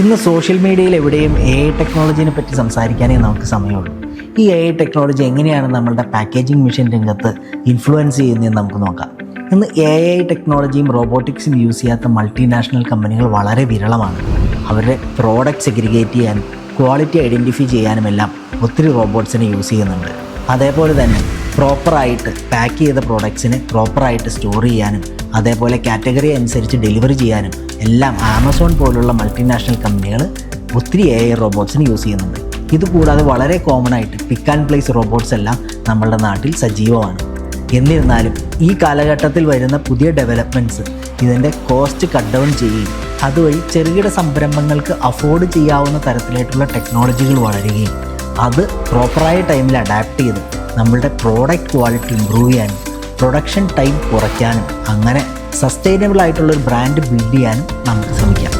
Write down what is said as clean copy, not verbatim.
ഇന്ന് സോഷ്യൽ മീഡിയയിൽ എവിടെയും AI ടെക്നോളജീനെ പറ്റി സംസാരിക്കാനേ നമുക്ക് സമയമുള്ളൂ. ഈ AI ടെക്നോളജി എങ്ങനെയാണ് നമ്മളുടെ പാക്കേജിംഗ് മെഷീൻ രംഗത്ത് ഇൻഫ്ലുവൻസ് ചെയ്യുന്നതെന്ന് നമുക്ക് നോക്കാം. ഇന്ന് AI ടെക്നോളജിയും റോബോട്ടിക്സും യൂസ് ചെയ്യാത്ത മൾട്ടിനാഷണൽ കമ്പനികൾ വളരെ വിരളമാണ്. അവരുടെ പ്രോഡക്റ്റ് സെഗ്രിഗേറ്റ് ചെയ്യാനും ക്വാളിറ്റി ഐഡൻറ്റിഫൈ ചെയ്യാനുമെല്ലാം ഒത്തിരി റോബോട്ട്സിനെ യൂസ് ചെയ്യുന്നുണ്ട്. അതേപോലെ തന്നെ പ്രോപ്പറായിട്ട് പാക്ക് ചെയ്ത പ്രോഡക്ട്സിനെ പ്രോപ്പറായിട്ട് സ്റ്റോർ ചെയ്യാനും അതേപോലെ കാറ്റഗറി അനുസരിച്ച് ഡെലിവറി ചെയ്യാനും എല്ലാം ആമസോൺ പോലുള്ള മൾട്ടിനാഷണൽ കമ്പനികൾ ഒത്തിരി AI റോബോട്ട്സിന് യൂസ് ചെയ്യുന്നുണ്ട്. ഇതുകൂടാതെ വളരെ കോമൺ ആയിട്ട് പിക്ക് ആൻഡ് പ്ലേസ് റോബോട്ട്സ് എല്ലാം നമ്മളുടെ നാട്ടിൽ സജീവമാണ്. എന്നിരുന്നാലും ഈ കാലഘട്ടത്തിൽ വരുന്ന പുതിയ ഡെവലപ്മെൻറ്റ്സ് ഇതിൻ്റെ കോസ്റ്റ് കട്ട് ഡൗൺ ചെയ്യുകയും അതുവഴി ചെറുകിട സംരംഭങ്ങൾക്ക് അഫോർഡ് ചെയ്യാവുന്ന തരത്തിലായിട്ടുള്ള ടെക്നോളജികൾ വളരുകയും അത് പ്രോപ്പറായ ടൈമിൽ അഡാപ്റ്റ് ചെയ്ത് നമ്മളുടെ പ്രോഡക്റ്റ് ക്വാളിറ്റി ഇമ്പ്രൂവ് ചെയ്യാനും പ്രൊഡക്ഷൻ ടൈം കുറയ്ക്കാനും അങ്ങനെ സസ്റ്റൈനബിൾ ആയിട്ടുള്ളൊരു ബ്രാൻഡ് ബിൽഡ് ചെയ്യാനും നമുക്ക് ശ്രമിക്കാം.